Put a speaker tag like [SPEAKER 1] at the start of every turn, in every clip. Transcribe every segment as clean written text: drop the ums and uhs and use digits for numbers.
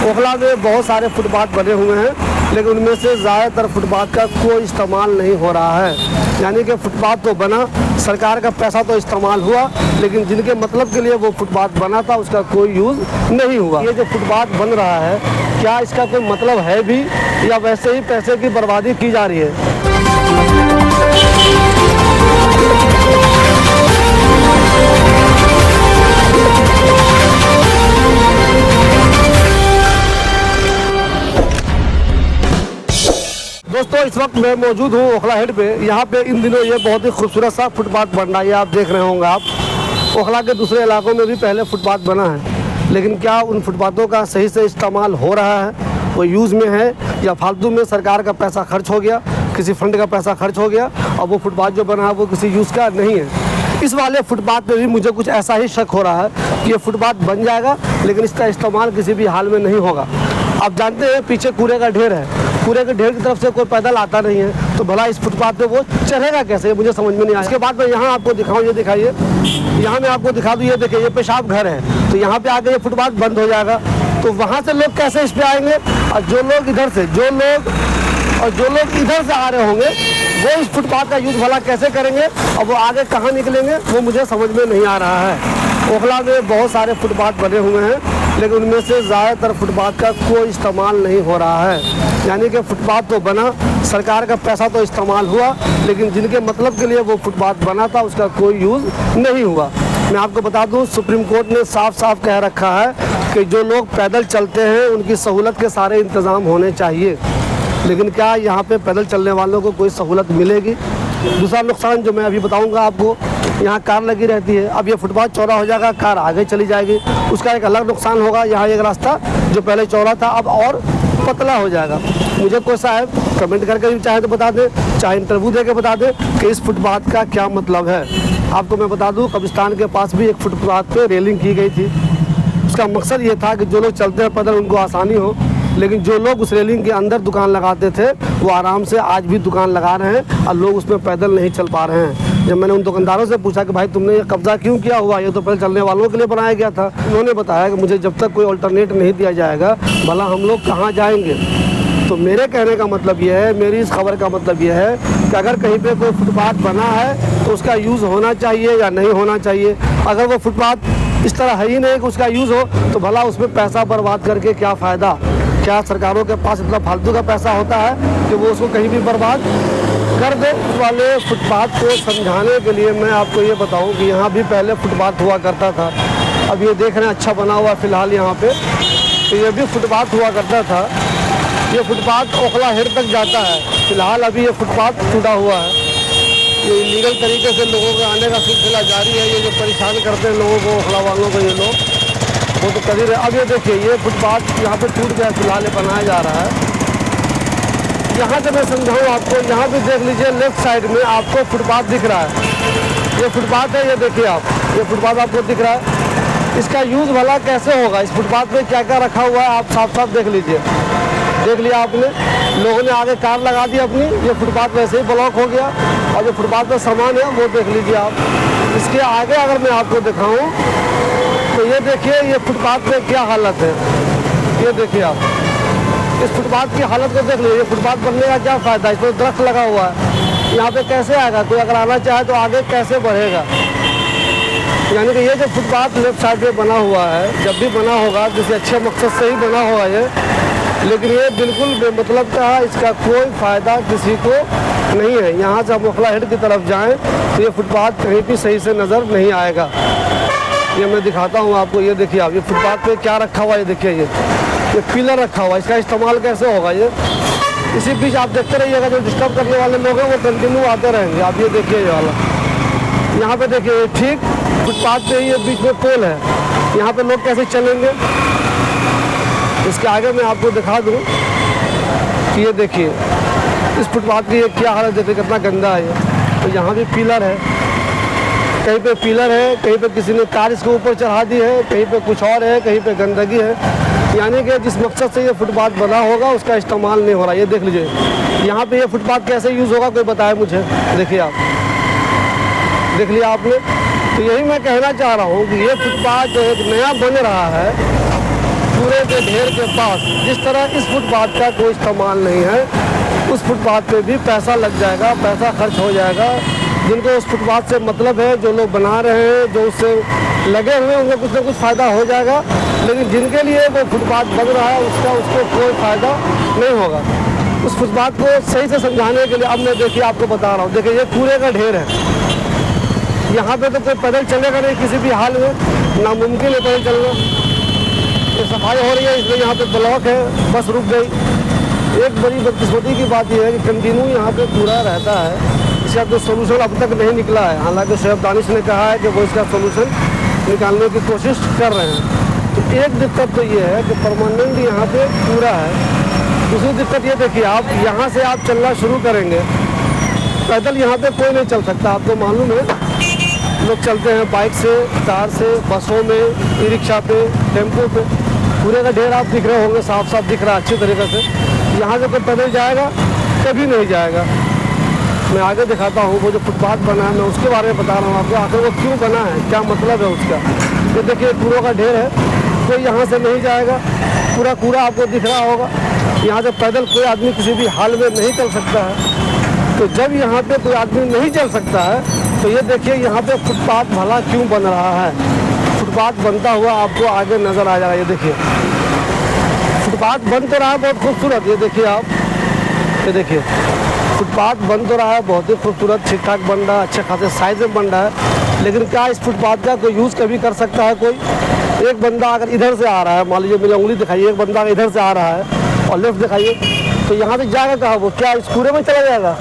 [SPEAKER 1] ओखला में बहुत सारे फुटपाथ बने हुए हैं, लेकिन उनमें से ज़्यादातर फुटपाथ का कोई इस्तेमाल नहीं हो रहा है। यानी कि फुटपाथ तो बना, सरकार का पैसा तो इस्तेमाल हुआ, लेकिन जिनके मतलब के लिए वो फुटपाथ बना था उसका कोई यूज़ नहीं हुआ। ये जो फुटपाथ बन रहा है, क्या इसका कोई मतलब है भी या वैसे ही पैसे की बर्बादी की जा रही है? दोस्तों, इस वक्त मैं मौजूद हूँ ओखला हेड पे। यहाँ पे इन दिनों ये बहुत ही खूबसूरत सा फुटपाथ बन रहा है, आप देख रहे होंगे। आप ओखला के दूसरे इलाकों में भी पहले फुटपाथ बना है, लेकिन क्या उन फुटपाथों का सही से इस्तेमाल हो रहा है, वो यूज़ में है, या फालतू में सरकार का पैसा खर्च हो गया, किसी फंड का पैसा खर्च हो गया और वो फुटपाथ जो बना है वो किसी यूज़ का नहीं है। इस वाले फुटपाथ पे भी मुझे कुछ ऐसा ही शक हो रहा है कि ये फुटपाथ बन जाएगा, लेकिन इसका इस्तेमाल किसी भी हाल में नहीं होगा। आप जानते हैं पीछे कूड़े का ढेर है, कूड़े के ढेर की तरफ से कोई पैदल आता नहीं है, तो भला इस फुटपाथ पे वो चढ़ेगा कैसे, मुझे समझ में नहीं आया। इसके बाद मैं यहाँ आपको दिखाऊँ, ये दिखाइए, यहाँ मैं आपको दिखा दूँ, ये देखिए ये पेशाब घर है, तो यहाँ पे आके ये फुटपाथ बंद हो जाएगा, तो वहाँ से लोग कैसे इस पे आएंगे? और जो लोग इधर से इधर से आ रहे होंगे वो इस फुटपाथ का यूज़ भला कैसे करेंगे और वो आगे कहाँ निकलेंगे, वो मुझे समझ में नहीं आ रहा है। ओखला में बहुत सारे फुटपाथ बने हुए हैं, लेकिन उनमें से ज़्यादातर फुटपाथ का कोई इस्तेमाल नहीं हो रहा है। यानी कि फुटपाथ तो बना, सरकार का पैसा तो इस्तेमाल हुआ, लेकिन जिनके मतलब के लिए वो फुटपाथ बना था उसका कोई यूज़ नहीं हुआ। मैं आपको बता दूं, सुप्रीम कोर्ट ने साफ साफ कह रखा है कि जो लोग पैदल चलते हैं उनकी सहूलत के सारे इंतज़ाम होने चाहिए, लेकिन क्या यहाँ पे पैदल चलने वालों को कोई सहूलत मिलेगी? दूसरा नुकसान जो मैं अभी बताऊंगा आपको, यहाँ कार लगी रहती है, अब ये फुटपाथ चौड़ा हो जाएगा, कार आगे चली जाएगी, उसका एक अलग नुकसान होगा। यहाँ एक रास्ता जो पहले चौड़ा था अब और पतला हो जाएगा। मुझे कोई साहब कमेंट करके भी चाहे तो बता दें, चाहे इंटरव्यू दे के बता दें कि इस फुटपाथ का क्या मतलब है। आपको मैं बता दूँ, कब्रिस्तान के पास भी एक फुटपाथ पर रेलिंग की गई थी। उसका मकसद ये था कि जो लोग चलते हैं पैदल उनको आसानी हो, लेकिन जो लोग उस रेलिंग के अंदर दुकान लगाते थे वो आराम से आज भी दुकान लगा रहे हैं और लोग उसमें पैदल नहीं चल पा रहे हैं। जब मैंने उन दुकानदारों से पूछा कि भाई तुमने ये कब्जा क्यों किया हुआ, ये तो पैदल चलने वालों के लिए बनाया गया था, उन्होंने बताया कि मुझे जब तक कोई अल्टरनेट नहीं दिया जाएगा भला हम लोग कहाँ जाएंगे। तो मेरे कहने का मतलब ये है, मेरी इस खबर का मतलब ये है कि अगर कहीं पे कोई फुटपाथ बना है तो उसका यूज़ होना चाहिए या नहीं होना चाहिए। अगर वो फुटपाथ इस तरह है ही नहीं कि उसका यूज़ हो, तो भला उसमें पैसा बर्बाद करके क्या फ़ायदा? क्या सरकारों के पास इतना फालतू का पैसा होता है कि वो उसको कहीं भी बर्बाद कर दे? इस वाले फुटपाथ को समझाने के लिए मैं आपको ये बताऊं कि यहाँ भी पहले फुटपाथ हुआ करता था। अब ये देख रहे हैं अच्छा बना हुआ फ़िलहाल यहाँ पे, तो ये भी फुटपाथ हुआ करता था। ये फुटपाथ ओखला हेड तक जाता है, फ़िलहाल अभी ये फुटपाथ टूटा हुआ है। ये इलीगल तरीके से लोगों के आने का सिलसिला जारी है। ये जो परेशान करते हैं लोगों को, ओखला वालों को, ये लोग वो तो कर ही रहे। अब ये देखिए ये फुटपाथ यहाँ पे टूट गया, फिलहाल ये बनाया जा रहा है। यहाँ से मैं समझाऊँ आपको, यहाँ पे देख लीजिए लेफ्ट साइड में आपको फुटपाथ दिख रहा है, ये फुटपाथ है, ये देखिए आप, ये फुटपाथ आपको दिख रहा है। इसका यूज़ भला कैसे होगा? इस फुटपाथ पे क्या क्या रखा हुआ है आप साफ साफ देख लीजिए। देख लिया आपने, लोगों ने आगे कार लगा दी अपनी, ये फुटपाथ वैसे ही ब्लॉक हो गया, और जो फुटपाथ पर सामान है वो देख लीजिए आप। इसके आगे अगर मैं आपको दिखाऊँ तो ये देखिए ये फुटपाथ पे क्या हालत है, ये देखिए आप, इस फुटपाथ की हालत को देख लीजिए। फुटपाथ बनने का क्या फ़ायदा? इस पर दरख्त लगा हुआ है, यहाँ पे कैसे आएगा कोई? अगर आना चाहे तो आगे कैसे बढ़ेगा? यानी कि ये जो फुटपाथ लेफ्ट साइड पे बना हुआ है, जब भी बना होगा किसी अच्छे मकसद से ही बना होगा ये, लेकिन ये बिल्कुल बेमतलब का है, इसका कोई फ़ायदा किसी को नहीं है। यहाँ से हम ओखला हेड की तरफ जाएँ तो ये फुटपाथ कहीं भी सही से नज़र नहीं आएगा। ये मैं दिखाता हूँ आपको, ये देखिए आप, ये फुटपाथ पे क्या रखा हुआ है, ये देखिए ये पिलर रखा हुआ है, इसका इस्तेमाल कैसे होगा? ये इसी बीच आप देखते रहिएगा, जो डिस्टर्ब करने वाले लोग हैं वो कंटिन्यू आते रहेंगे। आप ये देखिए ये वाला, यहाँ पे देखिए ठीक फुटपाथ पे ये बीच में पोल है, यहाँ पे लोग कैसे चलेंगे? इसके आगे मैं आपको दिखा दूँ कि ये देखिए इस फुटपाथ की ये क्या हालत, देखिए कितना गंदा है ये। तो यहाँ भी पिलर है, कहीं पे पिलर है, कहीं पे किसी ने कार इसके ऊपर चढ़ा दी है, कहीं पे कुछ और है, कहीं पे गंदगी है। यानी कि जिस मकसद से ये फुटपाथ बना होगा उसका इस्तेमाल नहीं हो रहा। ये देख लीजिए यहाँ पे ये फुटपाथ कैसे यूज़ होगा, कोई बताए मुझे। देखिए आप, देख लिया आपने। तो यही मैं कहना चाह रहा हूँ कि ये फुटपाथ जो एक नया बन रहा है, कूड़े के ढेर के पास जिस तरह इस फुटपाथ का कोई इस्तेमाल नहीं है, उस फुटपाथ पे भी पैसा लग जाएगा, पैसा खर्च हो जाएगा। जिनको उस फुटपाथ से मतलब है, जो लोग बना रहे हैं, जो उससे लगे हुए हैं, उनको कुछ ना कुछ फ़ायदा हो जाएगा। लेकिन जिनके लिए वो फुटपाथ बन रहा है उसको कोई फ़ायदा नहीं होगा। उस फुटपाथ को सही से समझाने के लिए अब मैं देखिए आपको बता रहा हूँ। देखिए ये कूड़े का ढेर है, यहाँ पे तो कोई पैदल चलेगा नहीं किसी भी हाल में, नामुमकिन है पैदल चलना। ये सफाई हो रही है इसलिए यहाँ पे ब्लॉक है, बस रुक गई। एक बड़ी बदकिस्मती की बात यह है कि कंटिन्यू यहाँ पे कूड़ा रहता है, इसका कोई सोल्यूशन अब तक नहीं निकला है। हालांकि शोएब दानिश ने कहा है कि वो इसका सोल्यूशन निकालने की कोशिश कर रहे हैं। तो एक दिक्कत तो ये है कि परमानेंट यहाँ पे कूड़ा है। दूसरी दिक्कत ये देखिए, आप यहाँ से आप चलना शुरू करेंगे, पैदल यहाँ पे कोई नहीं चल सकता। आपको मालूम है लोग चलते हैं बाइक से, कार से, बसों में, ई रिक्शा पे, टेम्पो पे। कूड़े का ढेर आप दिख रहे होंगे, साफ साफ दिख रहा है अच्छी तरीके से। यहाँ से कोई पैदल जाएगा? कभी नहीं जाएगा। मैं आगे दिखाता हूँ वो जो फुटपाथ बना है, मैं उसके बारे में बता रहा हूँ आपको, आखिर वो क्यों बना है, क्या मतलब है उसका। ये देखिए कूड़ों का ढेर है, कोई यहाँ से नहीं जाएगा, पूरा कूड़ा आपको दिख रहा होगा। यहाँ से पैदल कोई आदमी किसी भी हाल में नहीं चल सकता है। तो जब यहाँ पे कोई आदमी नहीं चल सकता है तो ये देखिए यहाँ पे फुटपाथ भला क्यों बन रहा है। फुटपाथ बनता हुआ आपको आगे नज़र आ जाएगा। ये देखिए फुटपाथ बन तो रहा है बहुत खूबसूरत, ये देखिए आप, ये देखिए फुटपाथ बन तो रहा है बहुत ही खूबसूरत, ठीक ठाक बन रहा है, अच्छे खासे साइज में बन रहा है। लेकिन क्या इस फुटपाथ का कोई यूज़ कभी कर सकता है कोई? एक बंदा अगर इधर से आ रहा है, मान लीजिए मेरी उंगली दिखाइए, एक बंदा इधर से आ रहा है और लेफ्ट दिखाइए, तो यहाँ से जाएगा कहाँ? वो क्या इस कूड़े में चला जाएगा?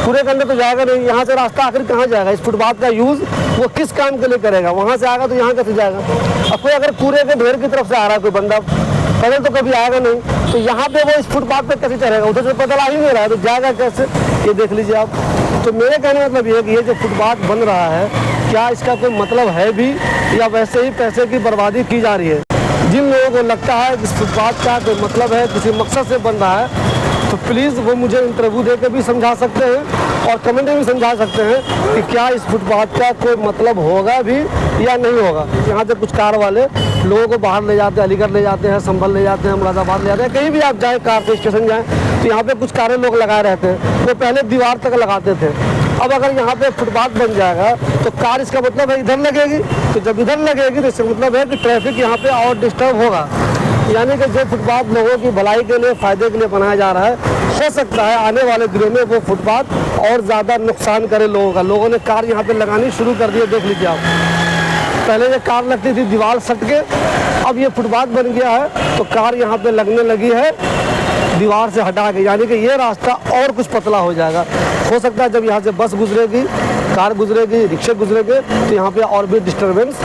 [SPEAKER 1] कूड़े के अंदर तो जाएगा नहीं। यहाँ से रास्ता आखिर कहाँ जाएगा? इस फुटपाथ का यूज़ वो किस काम के लिए करेगा? वहाँ से आएगा तो यहाँ कैसे जाएगा? अब कोई अगर कूड़े के ढेर की तरफ से आ रहा है कोई बंदा, पैदल तो कभी आएगा नहीं, तो यहाँ पे वो इस फुटपाथ पे कैसे चढ़ेगा? उधर से पैदल आ ही नहीं रहा है तो जाएगा कैसे? ये देख लीजिए आप। तो मेरे कहने का मतलब ये है कि ये जो फुटपाथ बन रहा है, क्या इसका कोई मतलब है भी या वैसे ही पैसे की बर्बादी की जा रही है? जिन लोगों को लगता है कि इस फुटपाथ का कोई मतलब है, किसी मकसद से बन रहा है, तो प्लीज़ वो मुझे इंटरव्यू दे के भी समझा सकते हैं और कमेंट में भी समझा सकते हैं कि क्या इस फुटपाथ का कोई मतलब होगा भी या नहीं होगा। यहाँ से कुछ कार वाले लोगों को बाहर ले जाते हैं, अलीगढ़ ले जाते हैं, संभल ले जाते हैं, मुरादाबाद ले जाते हैं, कहीं भी आप जाएँ कार से स्टेशन जाएँ तो यहाँ पे कुछ कारें लोग लगाए रहते हैं। वो पहले दीवार तक लगाते थे, अब अगर यहाँ पे फुटपाथ बन जाएगा तो कार, इसका मतलब है इधर लगेगी। तो जब इधर लगेगी तो इसका मतलब है कि ट्रैफिक यहाँ पे और डिस्टर्ब होगा। यानी कि जो फुटपाथ लोगों की भलाई के लिए, फ़ायदे के लिए बनाया जा रहा है, हो सकता है आने वाले दिनों में वो फुटपाथ और ज़्यादा नुकसान करे लोगों का। लोगों ने कार यहाँ पे लगानी शुरू कर दी है, देख लीजिए आप। पहले ये कार लगती थी दीवार सट के, अब ये फुटपाथ बन गया है तो कार यहाँ पे लगने लगी है दीवार से हटा के। यानी कि ये रास्ता और कुछ पतला हो जाएगा। हो सकता है जब यहाँ से बस गुजरेगी, कार गुजरेगी, रिक्शे गुजरेंगे तो यहाँ पे और भी डिस्टर्बेंस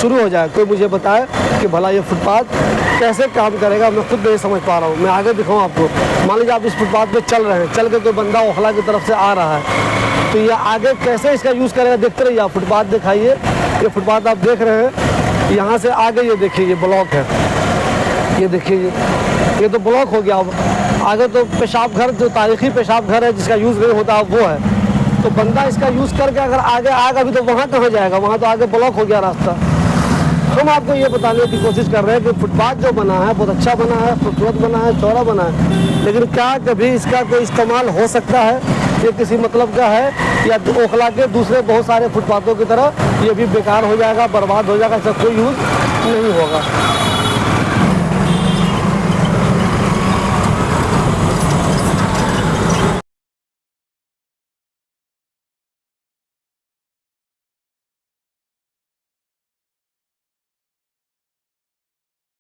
[SPEAKER 1] शुरू हो जाए। कोई मुझे बताए कि भला ये फुटपाथ कैसे काम करेगा, मैं खुद नहीं समझ पा रहा हूँ। मैं आगे दिखाऊँ आपको। मान लीजिए आप इस फुटपाथ पे चल रहे हैं, चल के कोई बंदा ओखला की तरफ से आ रहा है, तो ये आगे कैसे इसका यूज़ करेगा? देखते रहिए आप। फुटपाथ दिखाइए, ये फुटपाथ आप देख रहे हैं, यहाँ से आगे ये देखिए ये ब्लॉक है, ये देखिए ये तो ब्लॉक हो गया। अब आगे तो पेशाब घर, जो तारीखी पेशाब घर है जिसका यूज़ नहीं होता वो है, तो बंदा इसका यूज़ करके अगर आगे आएगा भी तो वहाँ कहाँ जाएगा? वहाँ तो आगे ब्लॉक हो गया रास्ता। हम आपको ये बताने की कोशिश कर रहे हैं कि फुटपाथ जो बना है बहुत अच्छा बना है, खूबसूरत बना है, चौड़ा बना है, लेकिन क्या कभी इसका कोई इस्तेमाल हो सकता है? ये किसी मतलब का है या ओखला के दूसरे बहुत सारे फुटपाथों की तरह ये भी बेकार हो जाएगा, बर्बाद हो जाएगा, इसका कोई यूज़ नहीं होगा।